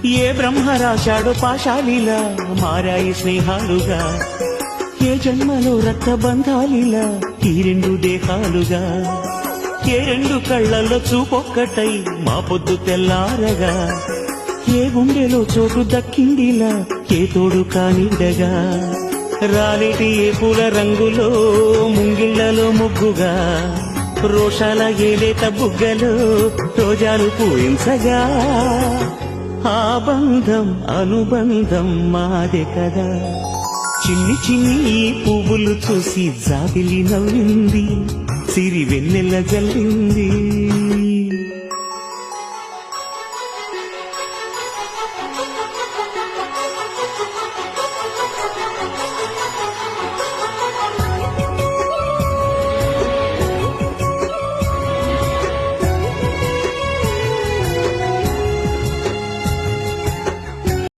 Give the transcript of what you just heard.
ఏ బ్రహ్మ రాశాడో పాశాలిలా మారాయి స్నేహాలుగా, ఏ జన్మలో రక్త బంధాలిలా ఈ రెండు దేహాలుగా, ఏ రెండు కళ్ళల్లో చూపొక్కటై మా పొద్దు తెల్లారగా, ఏ గుండెలో చోటు దక్కిందిలా ఏ తోడు కానిడగా, రాలిటి ఏ పూల రంగులో ముంగిళ్లలో ముగ్గుగా, రోషాల ఏలేత బుగ్గలో రోజాలు పూయించగా, ఆ బంధం అనుబంధం మాదే కదా. చిన్ని చిన్ని ఈ పువ్వులు చూసి జాబిలి నవ్వింది, సిరి వెన్నెల జల్లింది.